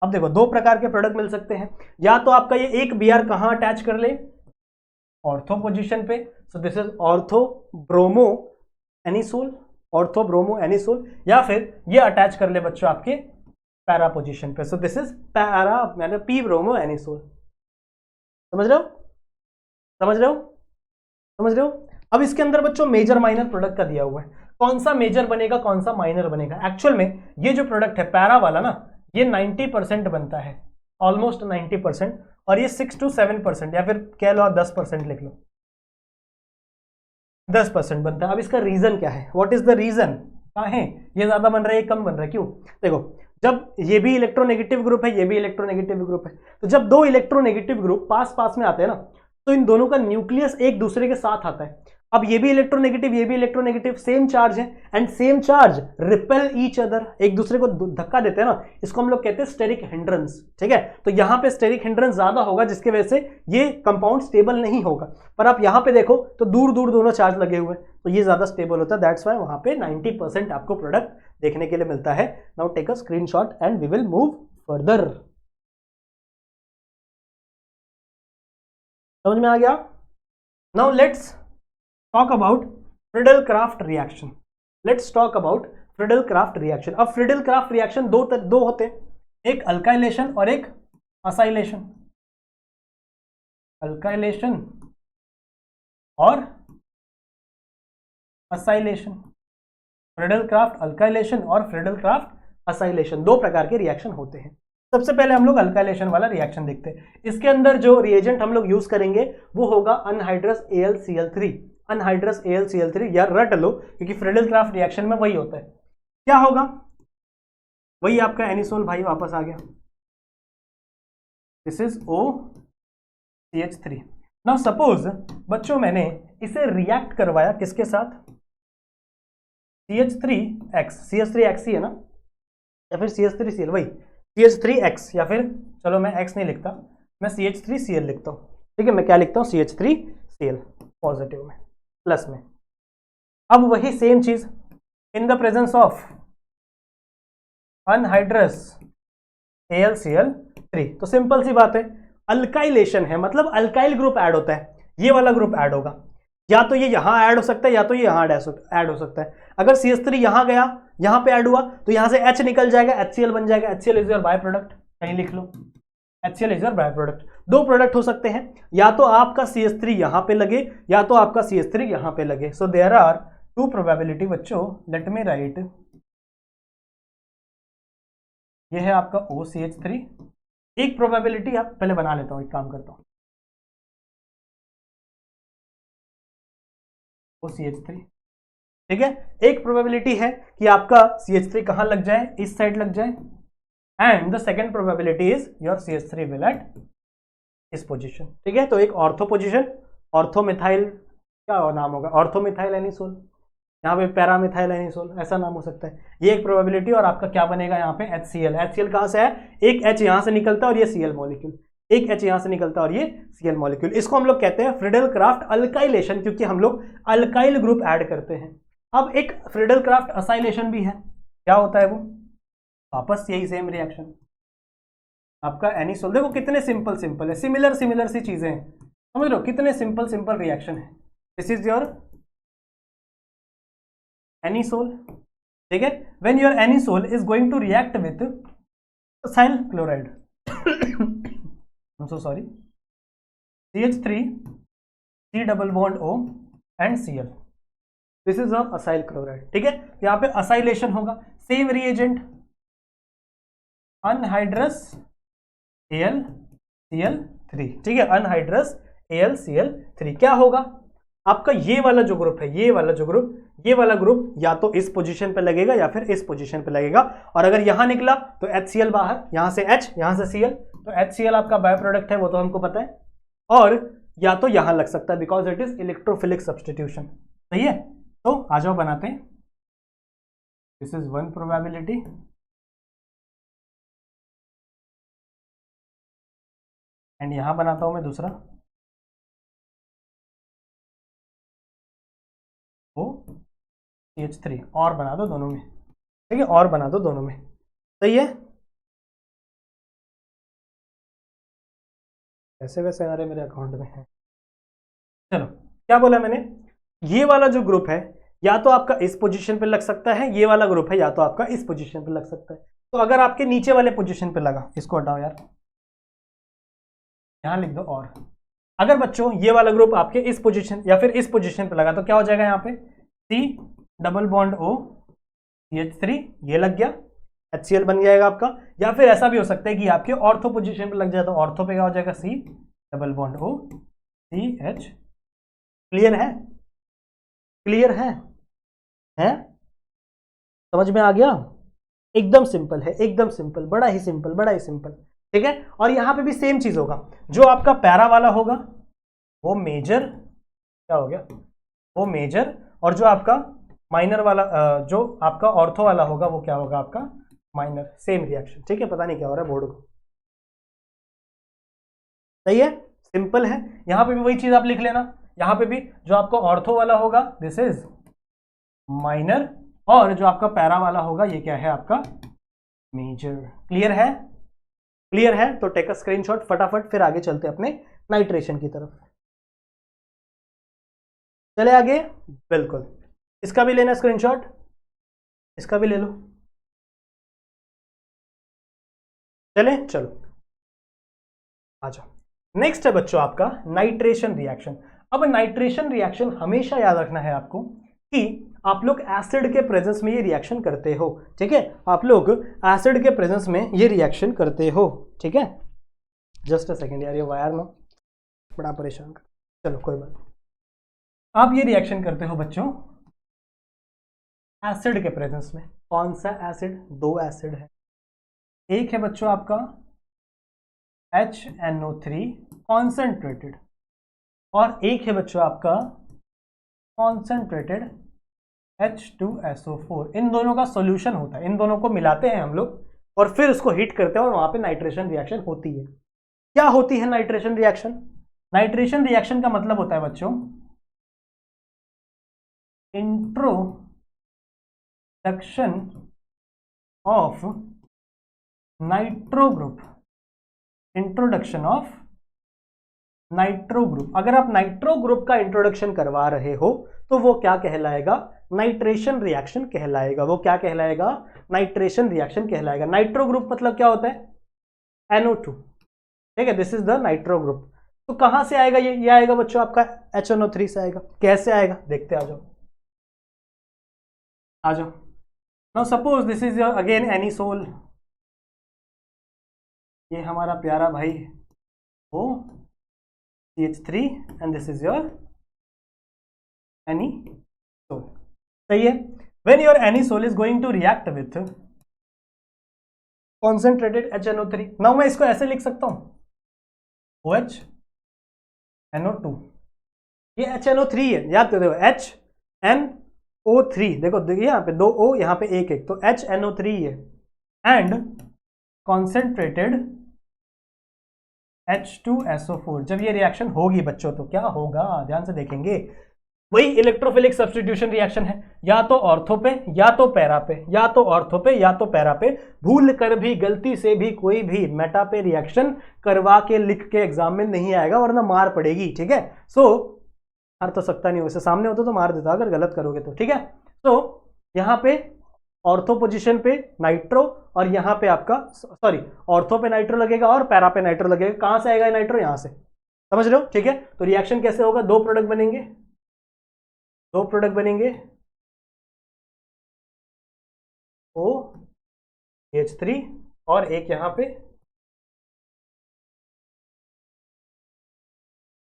अब देखो दो प्रकार के प्रोडक्ट मिल सकते हैं, या तो आपका ये एक Br कहाँ अटैच कर ले, ऑर्थो पोजीशन पे, सो this is ortho bromo anisole, ortho bromo anisole, या फिर ये अटैच कर ले बच्चों आपके पैरा पोजीशन पे, सो दिस इज पैरा मैंने पी ब्रोमो एनिसोल। समझ रहे हो, समझ रहे हो, समझ रहे हो। अब इसके अंदर बच्चों मेजर माइनर प्रोडक्ट का दिया हुआ है, कौन सा मेजर बनेगा कौन सा माइनर बनेगा। एक्चुअल में ये जो प्रोडक्ट है पैरा वाला ना, ये 90% बनता है, ऑलमोस्ट 90%, और ये 6 to 7% या फिर कह लो आप 10% लिख लो, 10% बनता है। अब इसका रीजन क्या है, व्हाट इज द रीजन, कहाँ है ये ज्यादा बन रहा है ये कम बन रहा है, क्यों। देखो जब ये भी इलेक्ट्रोनेगेटिव ग्रुप है ये भी इलेक्ट्रोनेगेटिव ग्रुप है, तो जब दो इलेक्ट्रोनेगेटिव ग्रुप पास पास में आते हैं ना, तो इन दोनों का न्यूक्लियस एक दूसरे के साथ आता है। अब ये भी इलेक्ट्रोनेगेटिव ये भी इलेक्ट्रोनेगेटिव, सेम चार्ज है, and same charge repel each other, एक दूसरे को धक्का देते हैं ना, इसको हम लोग कहते हैं स्टेरिक हिंड्रेंस। ठीक है, तो यहां पे स्टेरिक हिंड्रेंस ज्यादा होगा जिसकी वजह से ये कंपाउंड स्टेबल नहीं होगा। पर आप यहां पे देखो तो दूर दूर दोनों चार्ज लगे हुए हैं, तो ये ज्यादा स्टेबल होता है, दैट्स वाई वहां पे 90% आपको प्रोडक्ट देखने के लिए मिलता है। Now take a screenshot and we will move further. समझ में आ गया। Now let's talk about Friedel-Crafts reaction. Let's talk about Friedel-Crafts reaction. अब Friedel-Crafts reaction दो होते हैं, एक अल्काइलेशन और एक असाइलेशन। अल्काइलेशन और असाइलेशन, Friedel-Crafts अल्काइलेशन और Friedel-Crafts असाइलेशन, दो प्रकार के रिएक्शन होते हैं। सबसे पहले हम लोग अल्काइलेशन वाला रिएक्शन देखते हैं। इसके अंदर जो रिएजेंट हम लोग यूज करेंगे वो होगा अनहाइड्रस AlCl3, अनहाइड्रस AlCl3, या रट लो क्योंकि Friedel-Crafts रिएक्शन में वही होता है। क्या होगा, वही आपका एनिसोल भाई वापस आ गया, this is OCH3। Now suppose बच्चों मैंने इसे रिएक्ट करवाया किसके साथ, CH3X, CH3X ही है ना, या फिर CH3Cl, वही CH3X, या फिर चलो मैं X नहीं लिखता, मैं CH3Cl लिखता हूँ। ठीक है, मैं क्या लिखता हूँ, CH3Cl पॉजिटिव में प्लस में। अब वही सेम चीज in the presence of anhydrous AlCl3, तो सिंपल सी बात है, अल्काइलेशन है मतलब अल्काइल ग्रुप ऐड होता है, ये वाला ग्रुप ऐड होगा, या तो ये यहां ऐड हो सकता है या तो ये यहां ऐड हो सकता है। अगर CH3 यहां गया, यहां पे ऐड हुआ, तो यहां से H निकल जाएगा, HCl बन जाएगा, HCl is your by product, कहीं लिख लो, HCl is your by product. दो प्रोडक्ट हो सकते हैं, या तो आपका CH3 यहां पे लगे या तो आपका CH3 यहां पे लगे। So there are two probability बच्चों, लेट मी राइट, ये है आपका OCH3, एक प्रोबेबिलिटी आप पहले बना लेता हूं, एक काम करता हूं, OCH3, ठीक है, एक प्रोबेबिलिटी है कि आपका CH3 कहां लग जाए, इस साइड लग जाए, and the second probability is your CH3 will at इस पोजीशन। ठीक है, तो एक ऑर्थो पोजीशन, ऑर्थोमिथाइल, क्या नाम होगा, ऑर्थोमिथाइल एनिसोल, यहाँ पे पैरामिथाइल एनिसोल, ऐसा नाम हो सकता है, ये एक प्रोबेबिलिटी। और आपका क्या बनेगा यहाँ पे HCl, HCl कहाँ से है, एक H यहाँ से निकलता है और ये Cl मॉलिक्यूल, एक H यहाँ से निकलता है और ये Cl मॉलिक्यूल। इसको हम लोग कहते हैं Friedel-Crafts अल्काइलेशन, क्योंकि हम लोग अल्काइल ग्रुप ऐड करते हैं। अब एक Friedel-Crafts असाइलेशन भी है, क्या होता है वो, वापस यही सेम रिएक्शन, आपका एनिसोल, देखो कितने सिंपल सिंपल है, सिमिलर सिमिलर सी चीजें हैं, समझ लो कितने सिंपल सिंपल रिएक्शन है। दिस इज योर एनिसोल, ठीक है, when your anisole is going to react with acyl chloride, I am so sorry, CH3 C double bond O and Cl, this is your acyl chloride. ठीक है, यहाँ पे acylation होगा, same reagent anhydrous AlCl3, ठीक है, anhydrous AlCl3, क्या होगा आपका ये वाला जो ग्रुप है, ये वाला ग्रुप या तो इस पोजीशन पे लगेगा या फिर इस पोजीशन पे लगेगा, और अगर यहां निकला तो HCl बाहर, यहां से H यहां से Cl, तो HCl आपका बाय प्रोडक्ट है, वो तो हमको पता है, और या तो यहां लग सकता है because it is electrophilic substitution. सही है, तो आ जाओ बनाते हैं, this is one probability, and यहां बनाता हूं मैं दूसरा, OCH3, और बना दो दोनों में, ठीक है, और बना दो दोनों में, सही है। ऐसे वैसे आ रहे मेरे अकाउंट में है। चलो क्या बोला मैंने, ये वाला जो ग्रुप है या तो आपका इस पोजीशन पे लग सकता है, ये वाला ग्रुप है या तो आपका इस पोजीशन पे लग सकता है। तो अगर आपके नीचे वाले पोजीशन पे लगा, इसको हटाओ यार, यहां लिख दो। और अगर बच्चों ये वाला ग्रुप आपके इस पोजीशन या फिर इस पोजीशन पे लगा तो क्या हो जाएगा, यहाँ पे C double bond O CH3 ये लग गया, HCl बन जाएगा आपका। या फिर ऐसा भी हो सकता है कि आपके ऑर्थो पोजीशन पे लग जाए, तो ऑर्थो पे क्या हो जाएगा C double bond O CH। Clear है, क्लियर है, समझ में आ गया? एकदम सिंपल है, एकदम सिंपल, बड़ा ही सिंपल, बड़ा ही सिंपल। ठीक है, और यहां पे भी सेम चीज होगा, जो आपका पैरा वाला होगा वो मेजर, क्या हो गया, वो मेजर, और जो आपका माइनर वाला जो आपका ऑर्थो वाला होगा वो क्या होगा आपका माइनर। Same reaction. ठीक है, पता नहीं क्या हो रहा है बोर्ड को। सही है, सिंपल है। यहां पे भी वही चीज आप लिख लेना, यहां पे भी जो आपका ऑर्थो वाला होगा दिस इज माइनर, और जो आपका पैरा वाला होगा ये क्या है आपका मेजर। क्लियर है, क्लियर है? तो टेक अ स्क्रीनशॉट फटाफट, फिर आगे चलते अपने नाइट्रेशन की तरफ। चले आगे, बिल्कुल। इसका भी लेना स्क्रीनशॉट, इसका भी ले लो। चले, चलो आ जाओ। नेक्स्ट है बच्चों आपका नाइट्रेशन रिएक्शन। अब नाइट्रेशन रिएक्शन हमेशा याद रखना है आपको कि आप लोग एसिड के प्रेजेंस में ये रिएक्शन करते हो। ठीक है, आप लोग एसिड के प्रेजेंस में ये रिएक्शन करते हो। ठीक है, जस्ट अ सेकेंड यार, ये वायर ना बड़ा परेशान कर। चलो कोई बात नहीं, आप ये रिएक्शन करते हो बच्चों एसिड के प्रेजेंस में। कौन सा एसिड? दो एसिड है, एक है बच्चों आपका HNO3 कॉन्सेंट्रेटेड, और एक है बच्चों आपका कॉन्सेंट्रेटेड H2SO4। इन दोनों का सॉल्यूशन होता है, इन दोनों को मिलाते हैं हम लोग और फिर उसको हीट करते हैं और वहां पे नाइट्रेशन रिएक्शन होती है। क्या होती है नाइट्रेशन रिएक्शन? नाइट्रेशन रिएक्शन का मतलब होता है बच्चों introduction of nitro group, introduction of nitro group. अगर आप नाइट्रो ग्रुप का इंट्रोडक्शन करवा रहे हो तो वो क्या कहलाएगा? नाइट्रेशन रिएक्शन कहलाएगा। वो क्या कहलाएगा? नाइट्रेशन रिएक्शन कहलाएगा। नाइट्रो ग्रुप मतलब क्या होता है? NO2। ठीक है, this is the nitro group. तो कहां से आएगा ये आएगा बच्चों आपका HNO3 से आएगा। कैसे आएगा देखते, आ जाओ आ जाओ। Now suppose this is your again anisole, ये हमारा प्यारा भाई वो CH3 and this is your anisole। सही है। When your anisole is going to react with concentrated HNO3, now मैं इसको ऐसे लिख सकता हूं OHNO2, ये HNO3 है, याद देखो HNO3, देखो यहाँ पे 2 O यहाँ पे एक, तो HNO3 है एंड कॉन्सेंट्रेटेड H2SO4। जब ये रिएक्शन होगी बच्चों तो क्या होगा, ध्यान से देखेंगे, वही इलेक्ट्रोफिलिक सब्स्टिट्यूशन रिएक्शन है, या तो ऑर्थो पे या तो पैरा पे, या तो ऑर्थो पे या तो पैरा पे। भूल कर भी गलती से भी कोई भी मेटा पे रिएक्शन करवा के लिख के एग्जाम में नहीं आएगा, वरना मार पड़ेगी। ठीक है, सो मार तो सकता नहीं, वैसे सामने होता तो मार देता अगर गलत करोगे तो। ठीक है, तो यहां पे ऑर्थो पोजीशन पे नाइट्रो, और यहां पे आपका सॉरी ऑर्थो पे नाइट्रो लगेगा और पैरा पे नाइट्रो लगेगा। कहां से आएगा नाइट्रो? यहां से, समझ रहे हो? ठीक है, तो रिएक्शन कैसे होगा? दो प्रोडक्ट बनेंगे, दो प्रोडक्ट बनेंगे OH3 और एक यहां पे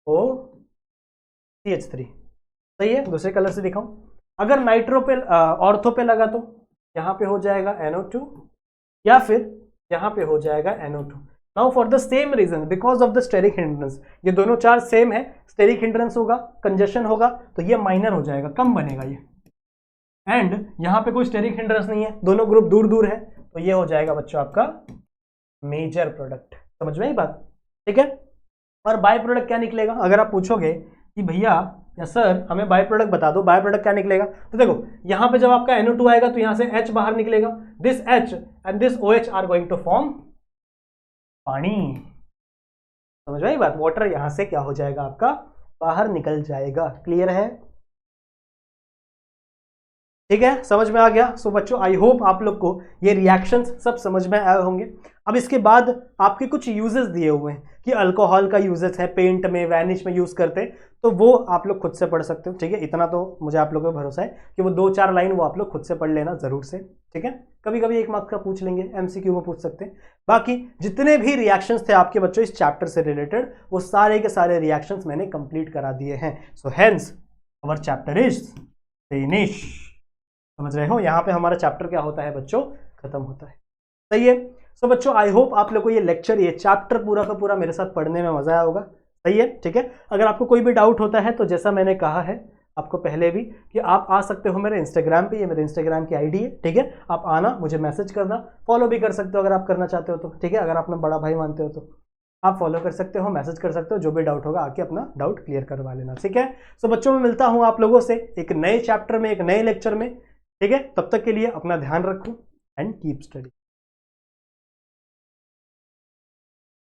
OCH3। सही है, दूसरे कलर से दिखाऊं। अगर नाइट्रो पे ऑर्थो पे लगा तो यहां पे हो जाएगा NO2 या फिर यहां पे हो जाएगा NO2। Now for the same reason, because of the steric hindrance, ये दोनों चार्ज सेम है, स्टेरिक हिंड्रेंस होगा, कंजेशन होगा, तो ये माइनर हो जाएगा, कम बनेगा ये। एंड यहां पे कोई स्टेरिक हिंड्रेंस नहीं है, दोनों ग्रुप दूर दूर है, तो ये हो जाएगा बच्चों आपका मेजर प्रोडक्ट। समझ में आई बात? ठीक है, और बाय प्रोडक्ट क्या निकलेगा? अगर आप पूछोगे कि भैया या सर हमें बाय प्रोडक्ट बता दो, बाय प्रोडक्ट क्या निकलेगा, तो देखो यहां पे जब आपका NO2 आएगा तो यहां से H बाहर निकलेगा, this H and this OH are going to form पानी। समझ में आई बात, वाटर यहां से क्या हो जाएगा, आपका बाहर निकल जाएगा। क्लियर है, ठीक है, समझ में आ गया। सो बच्चों आई होप आप लोग को ये रिएक्शंस सब समझ में आए होंगे। अब इसके बाद आपके कुछ यूजेस दिए हुए हैं कि अल्कोहल का यूजेस है, पेंट में, वैनिश में यूज करते हैं, तो वो आप लोग खुद से पढ़ सकते हो, ठीक है। इतना तो मुझे आप लोगों पर भरोसा है कि वो 2-4 लाइन वो आप लोग खुद से पढ़ लेना जरूर से, ठीक है। कभी कभी 1 मार्क्स का पूछ लेंगे, एमसीक्यू में पूछ सकते हैं। बाकी जितने भी रिएक्शंस थे आपके बच्चों इस चैप्टर से रिलेटेड, वो सारे के सारे रिएक्शंस मैंने कंप्लीट करा दिए हैं। So hence our chapter is finish. समझ रहे हो, यहाँ पे हमारा चैप्टर क्या होता है बच्चों, खत्म होता है। सही है। सो बच्चों आई होप आप लोग को ये लेक्चर, ये चैप्टर पूरा का पूरा मेरे साथ पढ़ने में मजा आया होगा। सही है, ठीक है। अगर आपको कोई भी डाउट होता है तो जैसा मैंने कहा है आपको पहले भी कि आप आ सकते हो मेरे इंस्टाग्राम पे, ये मेरे इंस्टाग्राम की आईडी है, ठीक है। आप आना, मुझे मैसेज करना, फॉलो भी कर सकते हो अगर आप करना चाहते हो तो, ठीक है। अगर आप अपना बड़ा भाई मानते हो तो आप फॉलो कर सकते हो, मैसेज कर सकते हो, जो भी डाउट होगा आके अपना डाउट क्लियर करवा लेना, ठीक है। सो बच्चों, मैं मिलता हूँ आप लोगों से एक नए चैप्टर में, एक नए लेक्चर में, ठीक है। तब तक के लिए अपना ध्यान रखो एंड कीप स्टडी।